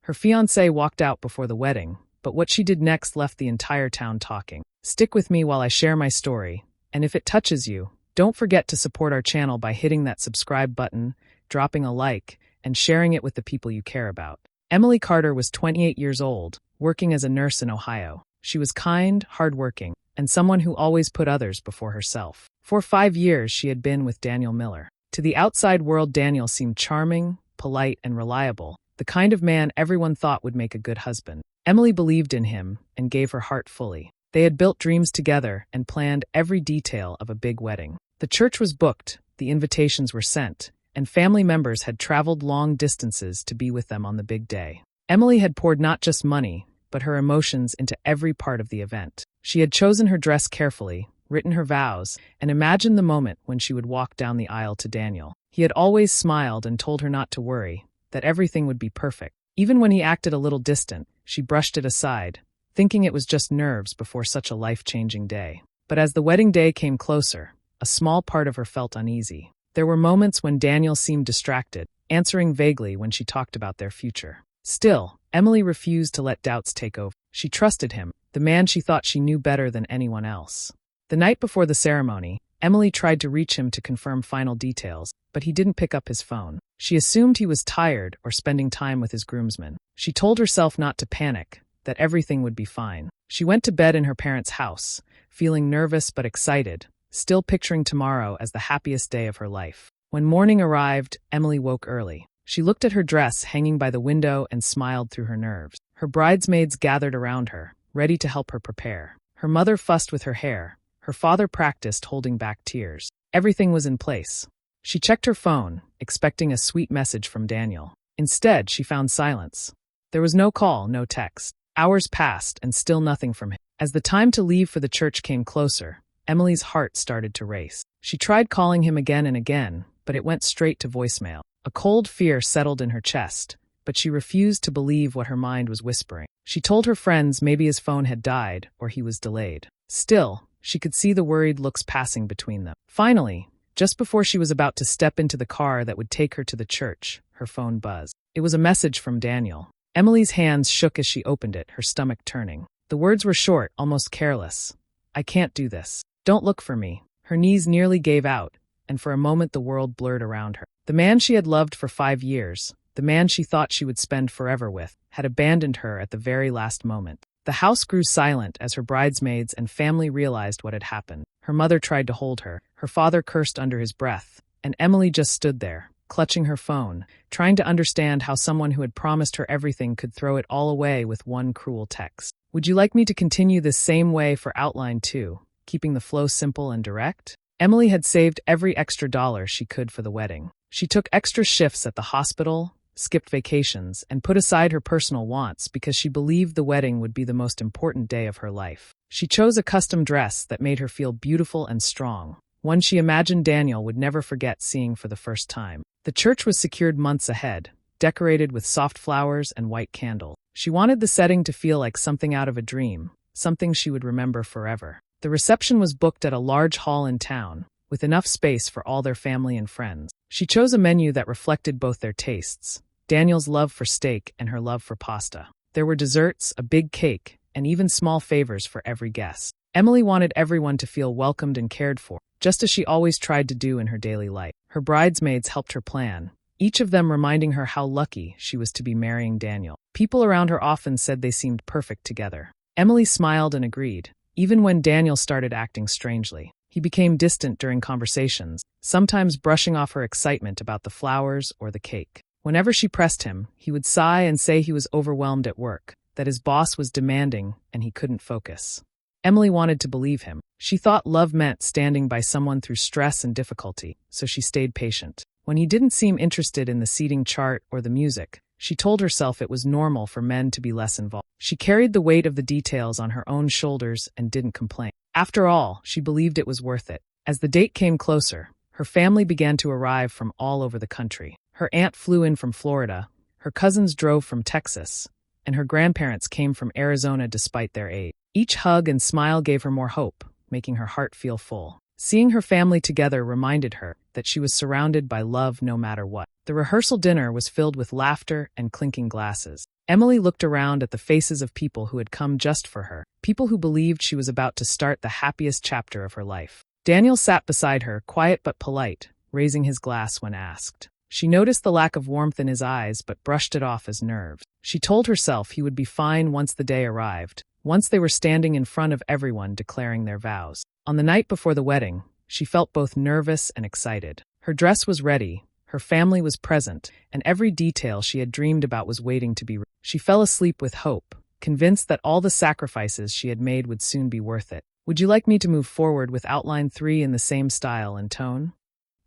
Her fiancé walked out before the wedding, but what she did next left the entire town talking. Stick with me while I share my story, and if it touches you, don't forget to support our channel by hitting that subscribe button, dropping a like, and sharing it with the people you care about. Emily Carter was 28 years old, working as a nurse in Ohio. She was kind, hardworking, and someone who always put others before herself. For 5 years, she had been with Daniel Miller. To the outside world, Daniel seemed charming, polite, and reliable, the kind of man everyone thought would make a good husband. Emily believed in him and gave her heart fully. They had built dreams together and planned every detail of a big wedding. The church was booked, the invitations were sent, and family members had traveled long distances to be with them on the big day. Emily had poured not just money, but her emotions into every part of the event. She had chosen her dress carefully, written her vows, and imagined the moment when she would walk down the aisle to Daniel. He had always smiled and told her not to worry, that everything would be perfect. Even when he acted a little distant, she brushed it aside, thinking it was just nerves before such a life-changing day. But as the wedding day came closer, a small part of her felt uneasy. There were moments when Daniel seemed distracted, answering vaguely when she talked about their future. Still, Emily refused to let doubts take over. She trusted him, the man she thought she knew better than anyone else. The night before the ceremony, Emily tried to reach him to confirm final details, but he didn't pick up his phone. She assumed he was tired or spending time with his groomsmen. She told herself not to panic, that everything would be fine. She went to bed in her parents' house, feeling nervous but excited, still picturing tomorrow as the happiest day of her life. When morning arrived, Emily woke early. She looked at her dress hanging by the window and smiled through her nerves. Her bridesmaids gathered around her, ready to help her prepare. Her mother fussed with her hair. Her father practiced holding back tears. Everything was in place. She checked her phone, expecting a sweet message from Daniel. Instead, she found silence. There was no call, no text. Hours passed, and still nothing from him. As the time to leave for the church came closer, Emily's heart started to race. She tried calling him again and again, but it went straight to voicemail. A cold fear settled in her chest, but she refused to believe what her mind was whispering. She told her friends maybe his phone had died or he was delayed. Still, she could see the worried looks passing between them. Finally, just before she was about to step into the car that would take her to the church, her phone buzzed. It was a message from Daniel. Emily's hands shook as she opened it, her stomach turning. The words were short, almost careless. "I can't do this. Don't look for me." Her knees nearly gave out, and for a moment the world blurred around her. The man she had loved for 5 years, the man she thought she would spend forever with, had abandoned her at the very last moment. The house grew silent as her bridesmaids and family realized what had happened. Her mother tried to hold her, her father cursed under his breath, and Emily just stood there, clutching her phone, trying to understand how someone who had promised her everything could throw it all away with one cruel text. "Would you like me to continue this same way for outline 2, keeping the flow simple and direct?" Emily had saved every extra dollar she could for the wedding. She took extra shifts at the hospital, skipped vacations, and put aside her personal wants because she believed the wedding would be the most important day of her life. She chose a custom dress that made her feel beautiful and strong, one she imagined Daniel would never forget seeing for the first time. The church was secured months ahead, decorated with soft flowers and white candles. She wanted the setting to feel like something out of a dream, something she would remember forever. The reception was booked at a large hall in town, with enough space for all their family and friends. She chose a menu that reflected both their tastes, Daniel's love for steak and her love for pasta. There were desserts, a big cake, and even small favors for every guest. Emily wanted everyone to feel welcomed and cared for, just as she always tried to do in her daily life. Her bridesmaids helped her plan, each of them reminding her how lucky she was to be marrying Daniel. People around her often said they seemed perfect together. Emily smiled and agreed, even when Daniel started acting strangely. He became distant during conversations, sometimes brushing off her excitement about the flowers or the cake. Whenever she pressed him, he would sigh and say he was overwhelmed at work, that his boss was demanding and he couldn't focus. Emily wanted to believe him. She thought love meant standing by someone through stress and difficulty, so she stayed patient. When he didn't seem interested in the seating chart or the music, she told herself it was normal for men to be less involved. She carried the weight of the details on her own shoulders and didn't complain. After all, she believed it was worth it. As the date came closer, her family began to arrive from all over the country. Her aunt flew in from Florida, her cousins drove from Texas, and her grandparents came from Arizona despite their age. Each hug and smile gave her more hope, making her heart feel full. Seeing her family together reminded her that she was surrounded by love no matter what. The rehearsal dinner was filled with laughter and clinking glasses. Emily looked around at the faces of people who had come just for her, people who believed she was about to start the happiest chapter of her life. Daniel sat beside her, quiet but polite, raising his glass when asked. She noticed the lack of warmth in his eyes but brushed it off as nerves. She told herself he would be fine once the day arrived, once they were standing in front of everyone declaring their vows. On the night before the wedding, she felt both nervous and excited. Her dress was ready, her family was present, and every detail she had dreamed about was waiting to be realized. She fell asleep with hope, convinced that all the sacrifices she had made would soon be worth it. Would you like me to move forward with outline 3 in the same style and tone?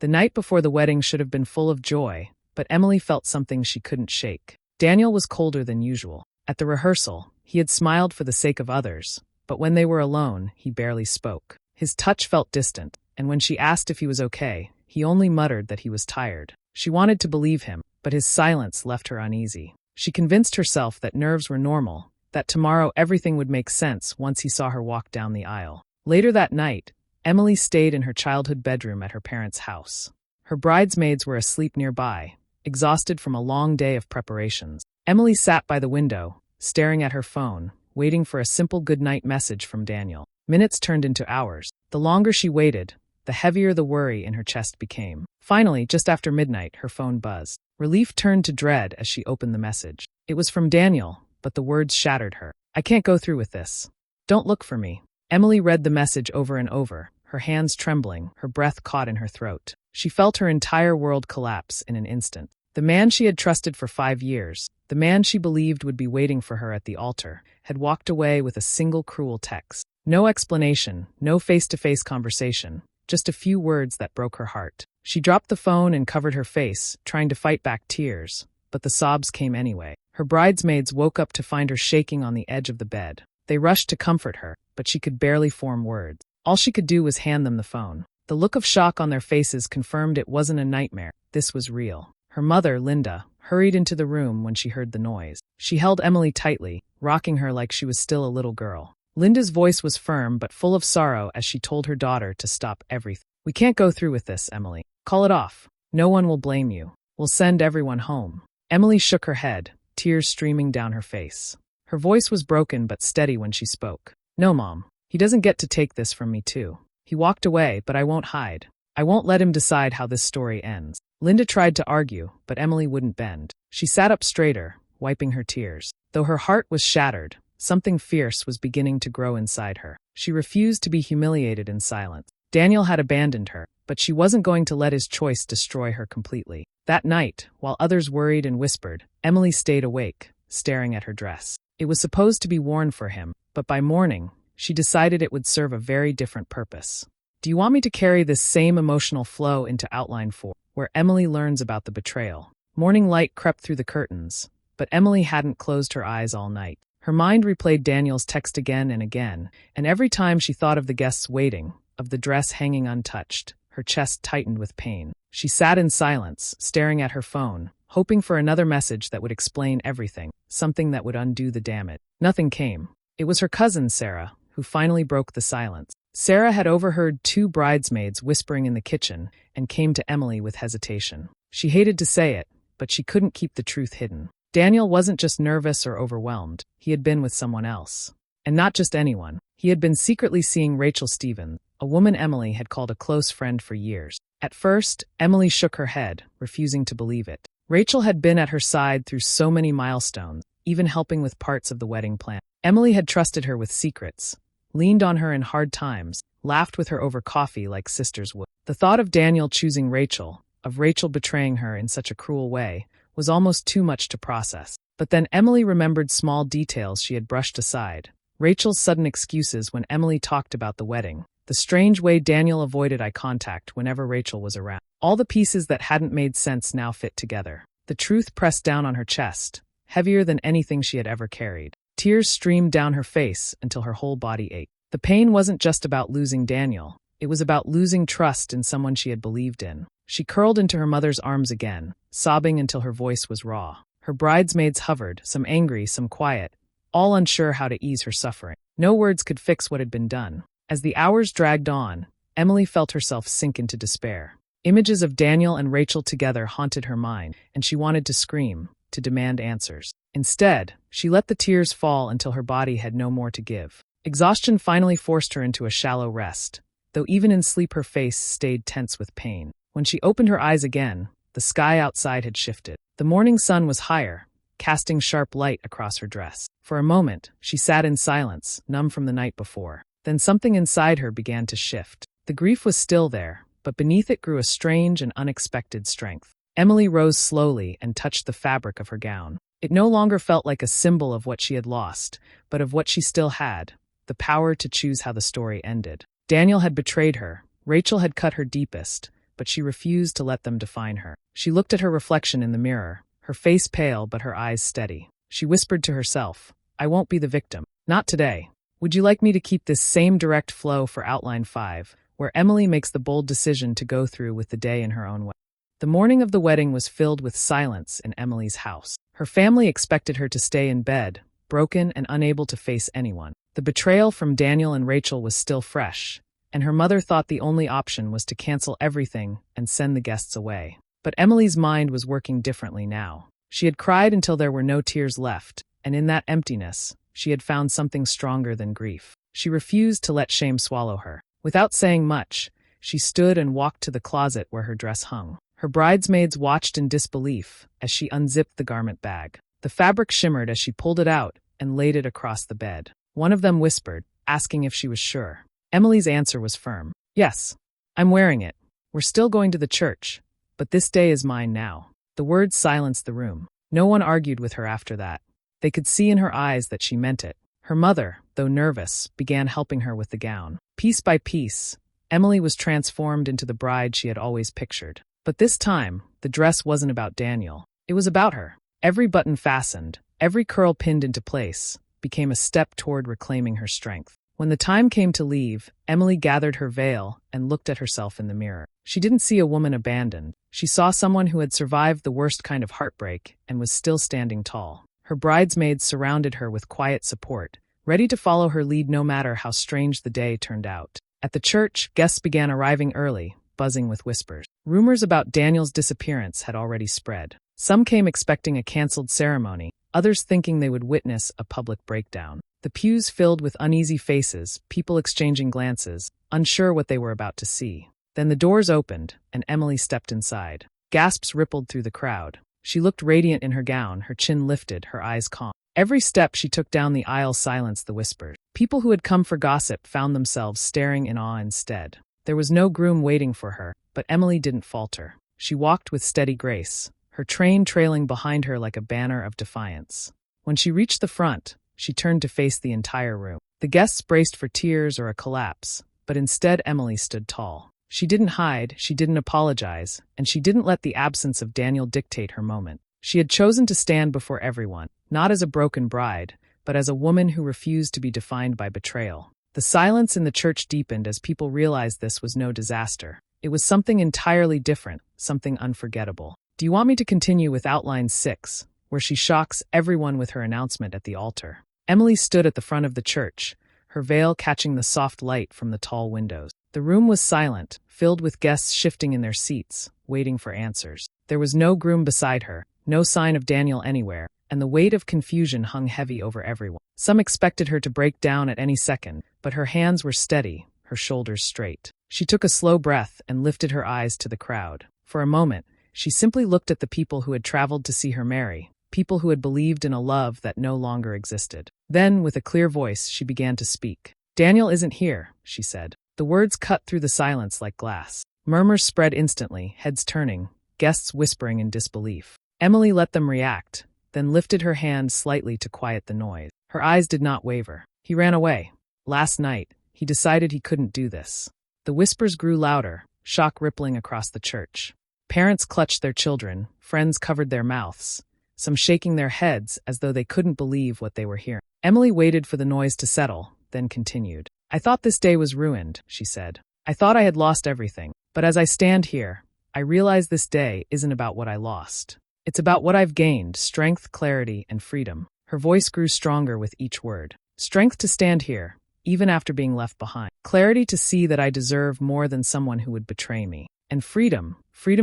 The night before the wedding should have been full of joy, but Emily felt something she couldn't shake. Daniel was colder than usual. At the rehearsal, he had smiled for the sake of others, but when they were alone, he barely spoke. His touch felt distant, and when she asked if he was okay, he only muttered that he was tired. She wanted to believe him, but his silence left her uneasy. She convinced herself that nerves were normal, that tomorrow everything would make sense once he saw her walk down the aisle. Later that night, Emily stayed in her childhood bedroom at her parents' house. Her bridesmaids were asleep nearby, exhausted from a long day of preparations. Emily sat by the window, staring at her phone, waiting for a simple goodnight message from Daniel. Minutes turned into hours. The longer she waited, the heavier the worry in her chest became. Finally, just after midnight, her phone buzzed. Relief turned to dread as she opened the message. It was from Daniel, but the words shattered her. "I can't go through with this. Don't look for me." Emily read the message over and over, her hands trembling, her breath caught in her throat. She felt her entire world collapse in an instant. The man she had trusted for 5 years, the man she believed would be waiting for her at the altar, had walked away with a single cruel text. No explanation, no face-to-face conversation, just a few words that broke her heart. She dropped the phone and covered her face, trying to fight back tears, but the sobs came anyway. Her bridesmaids woke up to find her shaking on the edge of the bed. They rushed to comfort her, but she could barely form words. All she could do was hand them the phone. The look of shock on their faces confirmed it wasn't a nightmare. This was real. Her mother, Linda, hurried into the room when she heard the noise. She held Emily tightly, rocking her like she was still a little girl. Linda's voice was firm but full of sorrow as she told her daughter to stop everything. "We can't go through with this, Emily. Call it off. No one will blame you. We'll send everyone home." Emily shook her head, tears streaming down her face. Her voice was broken but steady when she spoke. "No, Mom. He doesn't get to take this from me too. He walked away, but I won't hide. I won't let him decide how this story ends." Linda tried to argue, but Emily wouldn't bend. She sat up straighter, wiping her tears. Though her heart was shattered, something fierce was beginning to grow inside her. She refused to be humiliated in silence. Daniel had abandoned her, but she wasn't going to let his choice destroy her completely. That night, while others worried and whispered, Emily stayed awake, staring at her dress. It was supposed to be worn for him, but by morning, she decided it would serve a very different purpose. Do you want me to carry this same emotional flow into Outline 4, where Emily learns about the betrayal? Morning light crept through the curtains, but Emily hadn't closed her eyes all night. Her mind replayed Daniel's text again, and every time she thought of the guests waiting, of the dress hanging untouched, her chest tightened with pain. She sat in silence, staring at her phone, hoping for another message that would explain everything, something that would undo the damage. Nothing came. It was her cousin, Sarah, who finally broke the silence. Sarah had overheard 2 bridesmaids whispering in the kitchen and came to Emily with hesitation. She hated to say it, but she couldn't keep the truth hidden. Daniel wasn't just nervous or overwhelmed. He had been with someone else. And not just anyone. He had been secretly seeing Rachel Stevens, a woman Emily had called a close friend for years. At first, Emily shook her head, refusing to believe it. Rachel had been at her side through so many milestones, even helping with parts of the wedding plan. Emily had trusted her with secrets, leaned on her in hard times, laughed with her over coffee like sisters would. The thought of Daniel choosing Rachel, of Rachel betraying her in such a cruel way, was almost too much to process. But then Emily remembered small details she had brushed aside. Rachel's sudden excuses when Emily talked about the wedding, the strange way Daniel avoided eye contact whenever Rachel was around. All the pieces that hadn't made sense now fit together. The truth pressed down on her chest, heavier than anything she had ever carried. Tears streamed down her face until her whole body ached. The pain wasn't just about losing Daniel. It was about losing trust in someone she had believed in. She curled into her mother's arms again, sobbing until her voice was raw. Her bridesmaids hovered, some angry, some quiet, all unsure how to ease her suffering. No words could fix what had been done. As the hours dragged on, Emily felt herself sink into despair. Images of Daniel and Rachel together haunted her mind, and she wanted to scream, to demand answers. Instead, she let the tears fall until her body had no more to give. Exhaustion finally forced her into a shallow rest, though even in sleep her face stayed tense with pain. When she opened her eyes again, the sky outside had shifted. The morning sun was higher, casting sharp light across her dress. For a moment, she sat in silence, numb from the night before. Then something inside her began to shift. The grief was still there, but beneath it grew a strange and unexpected strength. Emily rose slowly and touched the fabric of her gown. It no longer felt like a symbol of what she had lost, but of what she still had, the power to choose how the story ended. Daniel had betrayed her, Rachel had cut her deepest, but she refused to let them define her. She looked at her reflection in the mirror, her face pale but her eyes steady. She whispered to herself, "I won't be the victim. Not today." Would you like me to keep this same direct flow for Outline 5, where Emily makes the bold decision to go through with the day in her own way? The morning of the wedding was filled with silence in Emily's house. Her family expected her to stay in bed, broken and unable to face anyone. The betrayal from Daniel and Rachel was still fresh, and her mother thought the only option was to cancel everything and send the guests away. But Emily's mind was working differently now. She had cried until there were no tears left, and in that emptiness, she had found something stronger than grief. She refused to let shame swallow her. Without saying much, she stood and walked to the closet where her dress hung. Her bridesmaids watched in disbelief as she unzipped the garment bag. The fabric shimmered as she pulled it out and laid it across the bed. One of them whispered, asking if she was sure. Emily's answer was firm. "Yes, I'm wearing it. We're still going to the church, but this day is mine now." The words silenced the room. No one argued with her after that. They could see in her eyes that she meant it. Her mother, though nervous, began helping her with the gown. Piece by piece, Emily was transformed into the bride she had always pictured. But this time, the dress wasn't about Daniel. It was about her. Every button fastened, every curl pinned into place, became a step toward reclaiming her strength. When the time came to leave, Emily gathered her veil and looked at herself in the mirror. She didn't see a woman abandoned. She saw someone who had survived the worst kind of heartbreak and was still standing tall. Her bridesmaids surrounded her with quiet support, ready to follow her lead no matter how strange the day turned out. At the church, guests began arriving early, buzzing with whispers. Rumors about Daniel's disappearance had already spread. Some came expecting a canceled ceremony, others thinking they would witness a public breakdown. The pews filled with uneasy faces, people exchanging glances, unsure what they were about to see. Then the doors opened, and Emily stepped inside. Gasps rippled through the crowd. She looked radiant in her gown, her chin lifted, her eyes calm. Every step she took down the aisle silenced the whispers. People who had come for gossip found themselves staring in awe instead. There was no groom waiting for her, but Emily didn't falter. She walked with steady grace, her train trailing behind her like a banner of defiance. When she reached the front, she turned to face the entire room. The guests braced for tears or a collapse, but instead Emily stood tall. She didn't hide, she didn't apologize, and she didn't let the absence of Daniel dictate her moment. She had chosen to stand before everyone, not as a broken bride, but as a woman who refused to be defined by betrayal. The silence in the church deepened as people realized this was no disaster. It was something entirely different, something unforgettable. Do you want me to continue with Outline 6, where she shocks everyone with her announcement at the altar? Emily stood at the front of the church, her veil catching the soft light from the tall windows. The room was silent, filled with guests shifting in their seats, waiting for answers. There was no groom beside her, no sign of Daniel anywhere, and the weight of confusion hung heavy over everyone. Some expected her to break down at any second, but her hands were steady, her shoulders straight. She took a slow breath and lifted her eyes to the crowd. For a moment, she simply looked at the people who had traveled to see her marry, people who had believed in a love that no longer existed. Then, with a clear voice, she began to speak. "Daniel isn't here," she said. The words cut through the silence like glass. Murmurs spread instantly, heads turning, guests whispering in disbelief. Emily let them react, then lifted her hand slightly to quiet the noise. Her eyes did not waver. "He ran away. Last night, he decided he couldn't do this." The whispers grew louder, shock rippling across the church. Parents clutched their children, friends covered their mouths, some shaking their heads as though they couldn't believe what they were hearing. Emily waited for the noise to settle, then continued. "I thought this day was ruined," she said. "I thought I had lost everything. But as I stand here, I realize this day isn't about what I lost. It's about what I've gained, strength, clarity, and freedom." Her voice grew stronger with each word. Strength to stand here, even after being left behind. Clarity to see that I deserve more than someone who would betray me. And freedom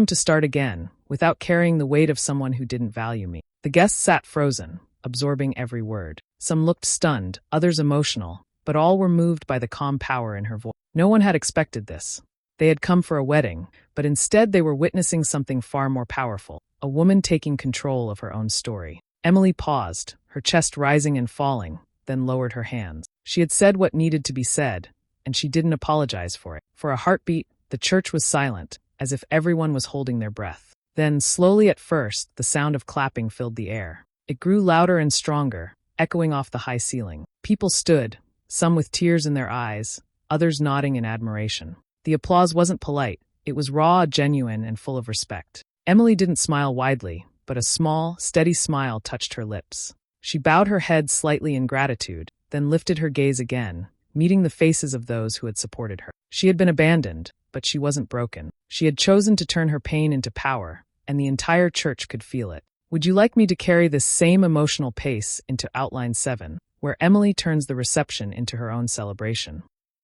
to start again, without carrying the weight of someone who didn't value me. The guests sat frozen, absorbing every word. Some looked stunned, others emotional, but all were moved by the calm power in her voice. No one had expected this. They had come for a wedding, but instead they were witnessing something far more powerful, a woman taking control of her own story. Emily paused, her chest rising and falling, then lowered her hands. She had said what needed to be said, and she didn't apologize for it. For a heartbeat, the church was silent, as if everyone was holding their breath. Then, slowly at first, the sound of clapping filled the air. It grew louder and stronger, echoing off the high ceiling. People stood, some with tears in their eyes, others nodding in admiration. The applause wasn't polite, it was raw, genuine, and full of respect. Emily didn't smile widely, but a small, steady smile touched her lips. She bowed her head slightly in gratitude, then lifted her gaze again, meeting the faces of those who had supported her. She had been abandoned, but she wasn't broken. She had chosen to turn her pain into power, and the entire church could feel it. Would you like me to carry this same emotional pace into Outline 7, where Emily turns the reception into her own celebration?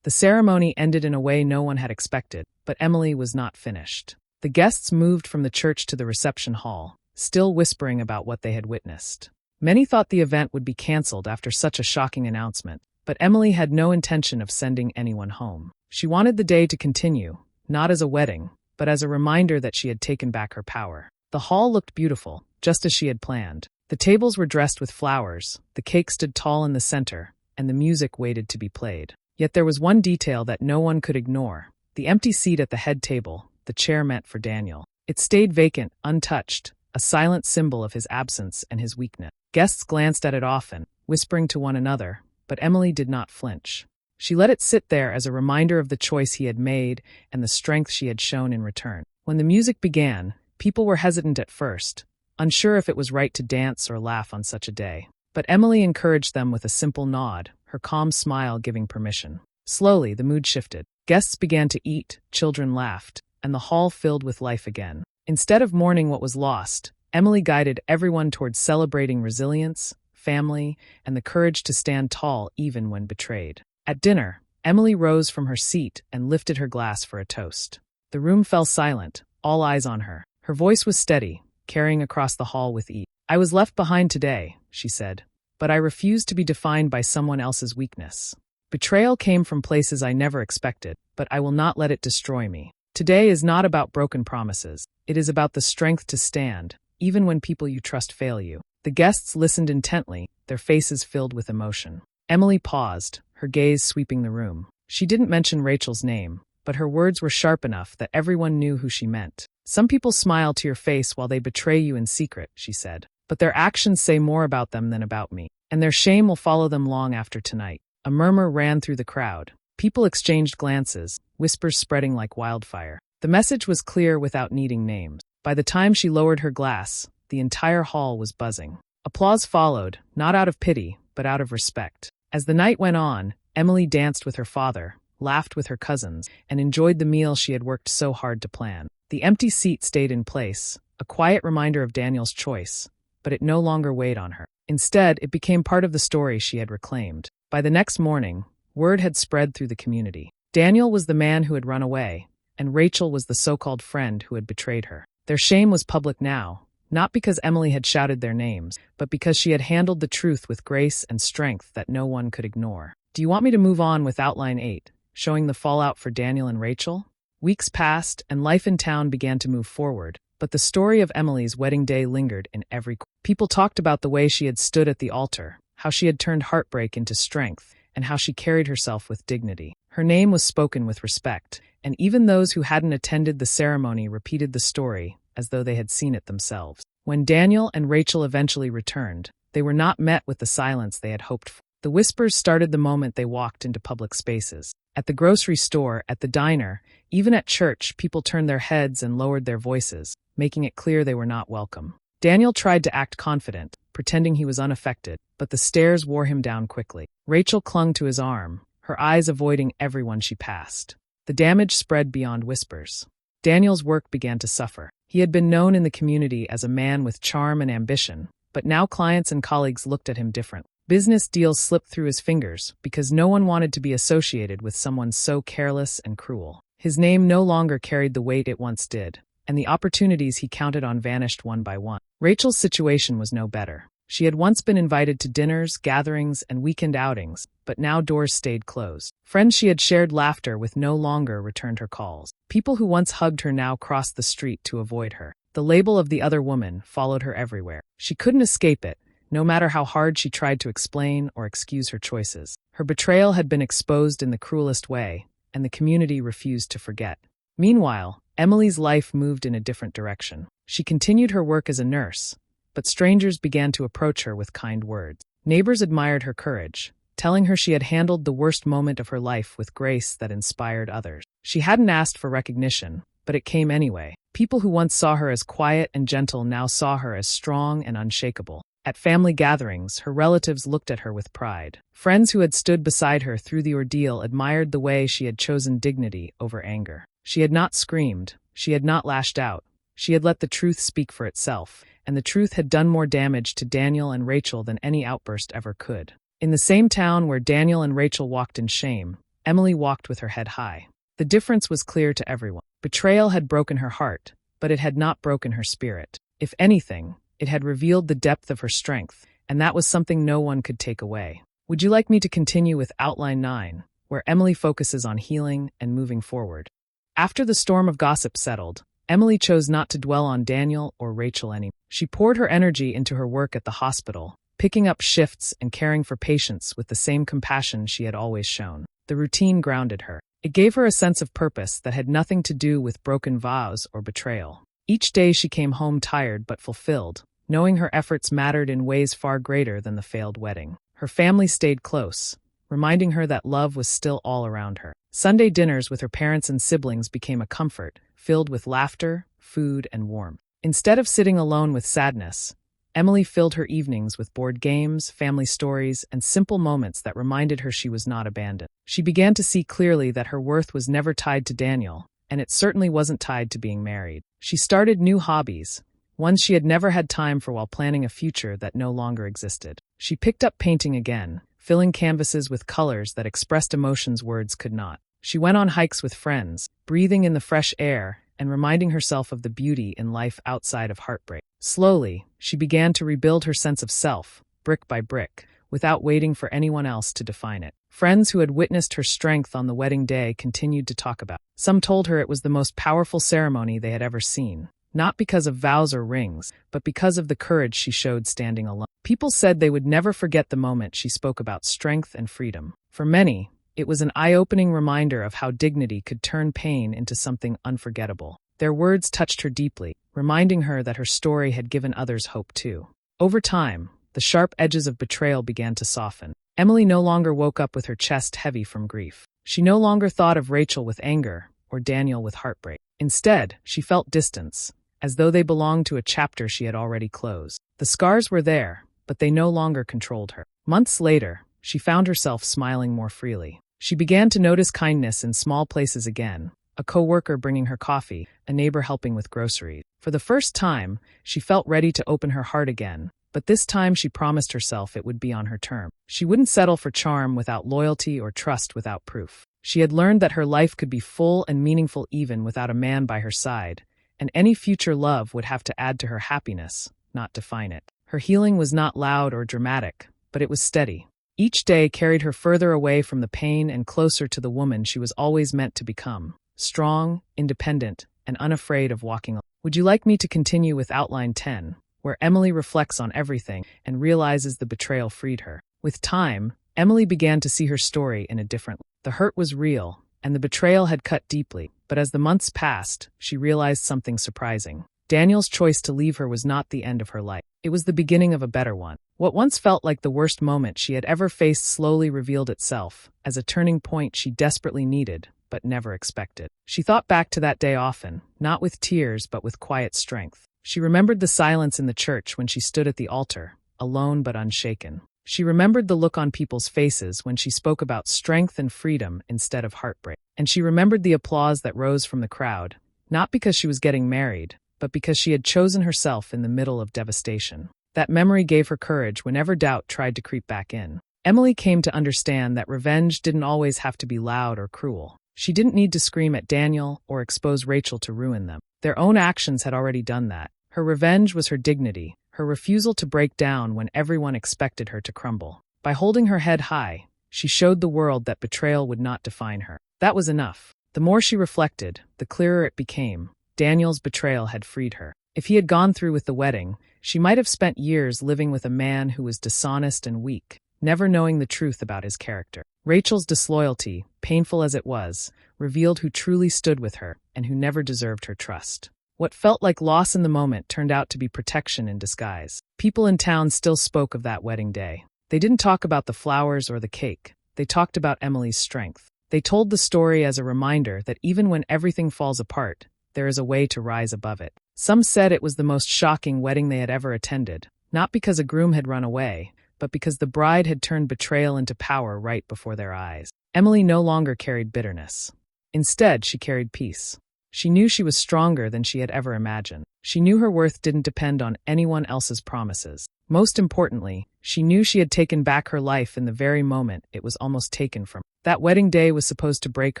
The ceremony ended in a way no one had expected, but Emily was not finished. The guests moved from the church to the reception hall, still whispering about what they had witnessed. Many thought the event would be canceled after such a shocking announcement, but Emily had no intention of sending anyone home. She wanted the day to continue, not as a wedding, but as a reminder that she had taken back her power. The hall looked beautiful, just as she had planned. The tables were dressed with flowers, the cake stood tall in the center, and the music waited to be played. Yet there was one detail that no one could ignore: the empty seat at the head table, the chair meant for Daniel. It stayed vacant, untouched, a silent symbol of his absence and his weakness. Guests glanced at it often, whispering to one another, but Emily did not flinch. She let it sit there as a reminder of the choice he had made and the strength she had shown in return. When the music began, people were hesitant at first, unsure if it was right to dance or laugh on such a day. But Emily encouraged them with a simple nod, her calm smile giving permission. Slowly, the mood shifted. Guests began to eat, children laughed, and the hall filled with life again. Instead of mourning what was lost, Emily guided everyone towards celebrating resilience, family, and the courage to stand tall even when betrayed. At dinner, Emily rose from her seat and lifted her glass for a toast. The room fell silent, all eyes on her. Her voice was steady, carrying across the hall with ease. "I was left behind today," she said, "but I refuse to be defined by someone else's weakness. Betrayal came from places I never expected, but I will not let it destroy me. Today is not about broken promises. It is about the strength to stand, even when people you trust fail you." The guests listened intently, their faces filled with emotion. Emily paused, her gaze sweeping the room. She didn't mention Rachel's name, but her words were sharp enough that everyone knew who she meant. "Some people smile to your face while they betray you in secret," she said, "but their actions say more about them than about me, and their shame will follow them long after tonight." A murmur ran through the crowd. People exchanged glances, whispers spreading like wildfire. The message was clear without needing names. By the time she lowered her glass, the entire hall was buzzing. Applause followed, not out of pity, but out of respect. As the night went on, Emily danced with her father, laughed with her cousins, and enjoyed the meal she had worked so hard to plan. The empty seat stayed in place, a quiet reminder of Daniel's choice, but it no longer weighed on her. Instead, it became part of the story she had reclaimed. By the next morning, word had spread through the community. Daniel was the man who had run away, and Rachel was the so-called friend who had betrayed her. Their shame was public now, not because Emily had shouted their names, but because she had handled the truth with grace and strength that no one could ignore. Do you want me to move on with Outline 8, showing the fallout for Daniel and Rachel? Weeks passed, and life in town began to move forward, but the story of Emily's wedding day lingered in every corner. People talked about the way she had stood at the altar, how she had turned heartbreak into strength, and how she carried herself with dignity. Her name was spoken with respect, and even those who hadn't attended the ceremony repeated the story as though they had seen it themselves. When Daniel and Rachel eventually returned, they were not met with the silence they had hoped for. The whispers started the moment they walked into public spaces. At the grocery store, at the diner, even at church, people turned their heads and lowered their voices, making it clear they were not welcome. Daniel tried to act confident, pretending he was unaffected, but the stares wore him down quickly. Rachel clung to his arm, her eyes avoiding everyone she passed. The damage spread beyond whispers. Daniel's work began to suffer. He had been known in the community as a man with charm and ambition, but now clients and colleagues looked at him differently. Business deals slipped through his fingers because no one wanted to be associated with someone so careless and cruel. His name no longer carried the weight it once did, and the opportunities he counted on vanished one by one. Rachel's situation was no better. She had once been invited to dinners, gatherings, and weekend outings, but now doors stayed closed. Friends she had shared laughter with no longer returned her calls. People who once hugged her now crossed the street to avoid her. The label of the other woman followed her everywhere. She couldn't escape it, no matter how hard she tried to explain or excuse her choices. Her betrayal had been exposed in the cruelest way, and the community refused to forget. Meanwhile, Emily's life moved in a different direction. She continued her work as a nurse, but strangers began to approach her with kind words. Neighbors admired her courage, telling her she had handled the worst moment of her life with grace that inspired others. She hadn't asked for recognition, but it came anyway. People who once saw her as quiet and gentle now saw her as strong and unshakable. At family gatherings, her relatives looked at her with pride. Friends who had stood beside her through the ordeal admired the way she had chosen dignity over anger. She had not screamed, she had not lashed out, she had let the truth speak for itself, and the truth had done more damage to Daniel and Rachel than any outburst ever could. In the same town where Daniel and Rachel walked in shame, Emily walked with her head high. The difference was clear to everyone. Betrayal had broken her heart, but it had not broken her spirit. If anything, it had revealed the depth of her strength, and that was something no one could take away. Would you like me to continue with Outline 9, where Emily focuses on healing and moving forward? After the storm of gossip settled, Emily chose not to dwell on Daniel or Rachel anymore. She poured her energy into her work at the hospital, picking up shifts and caring for patients with the same compassion she had always shown. The routine grounded her. It gave her a sense of purpose that had nothing to do with broken vows or betrayal. Each day she came home tired but fulfilled, knowing her efforts mattered in ways far greater than the failed wedding. Her family stayed close, reminding her that love was still all around her. Sunday dinners with her parents and siblings became a comfort, filled with laughter, food, and warmth. Instead of sitting alone with sadness, Emily filled her evenings with board games, family stories, and simple moments that reminded her she was not abandoned. She began to see clearly that her worth was never tied to Daniel, and it certainly wasn't tied to being married. She started new hobbies, ones she had never had time for while planning a future that no longer existed. She picked up painting again, filling canvases with colors that expressed emotions words could not. She went on hikes with friends, breathing in the fresh air and reminding herself of the beauty in life outside of heartbreak. Slowly, she began to rebuild her sense of self, brick by brick, without waiting for anyone else to define it. Friends who had witnessed her strength on the wedding day continued to talk about it. Some told her it was the most powerful ceremony they had ever seen, not because of vows or rings, but because of the courage she showed standing alone. People said they would never forget the moment she spoke about strength and freedom. For many, it was an eye-opening reminder of how dignity could turn pain into something unforgettable. Their words touched her deeply, reminding her that her story had given others hope too. Over time, the sharp edges of betrayal began to soften. Emily no longer woke up with her chest heavy from grief. She no longer thought of Rachel with anger or Daniel with heartbreak. Instead, she felt distance, as though they belonged to a chapter she had already closed. The scars were there, but they no longer controlled her. Months later, she found herself smiling more freely. She began to notice kindness in small places again, a coworker bringing her coffee, a neighbor helping with groceries. For the first time, she felt ready to open her heart again, but this time she promised herself it would be on her terms. She wouldn't settle for charm without loyalty or trust without proof. She had learned that her life could be full and meaningful even without a man by her side, and any future love would have to add to her happiness, not define it. Her healing was not loud or dramatic, but it was steady. Each day carried her further away from the pain and closer to the woman she was always meant to become, strong, independent, and unafraid of walking alone. Would you like me to continue with Outline 10, where Emily reflects on everything and realizes the betrayal freed her? With time, Emily began to see her story in a different light. The hurt was real, and the betrayal had cut deeply, but as the months passed, she realized something surprising. Daniel's choice to leave her was not the end of her life. It was the beginning of a better one. What once felt like the worst moment she had ever faced slowly revealed itself as a turning point she desperately needed, but never expected. She thought back to that day often, not with tears but with quiet strength. She remembered the silence in the church when she stood at the altar, alone but unshaken. She remembered the look on people's faces when she spoke about strength and freedom instead of heartbreak. And she remembered the applause that rose from the crowd, not because she was getting married, but because she had chosen herself in the middle of devastation. That memory gave her courage whenever doubt tried to creep back in. Emily came to understand that revenge didn't always have to be loud or cruel. She didn't need to scream at Daniel or expose Rachel to ruin them. Their own actions had already done that. Her revenge was her dignity, her refusal to break down when everyone expected her to crumble. By holding her head high, she showed the world that betrayal would not define her. That was enough. The more she reflected, the clearer it became. Daniel's betrayal had freed her. If he had gone through with the wedding, she might have spent years living with a man who was dishonest and weak, never knowing the truth about his character. Rachel's disloyalty, painful as it was, revealed who truly stood with her and who never deserved her trust. What felt like loss in the moment turned out to be protection in disguise. People in town still spoke of that wedding day. They didn't talk about the flowers or the cake. They talked about Emily's strength. They told the story as a reminder that even when everything falls apart, there is a way to rise above it. Some said it was the most shocking wedding they had ever attended, not because a groom had run away, but because the bride had turned betrayal into power right before their eyes. Emily no longer carried bitterness. Instead, she carried peace. She knew she was stronger than she had ever imagined. She knew her worth didn't depend on anyone else's promises. Most importantly, she knew she had taken back her life in the very moment it was almost taken from her. That wedding day was supposed to break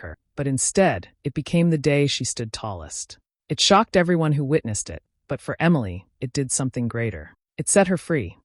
her, but instead, it became the day she stood tallest. It shocked everyone who witnessed it, but for Emily, it did something greater. It set her free.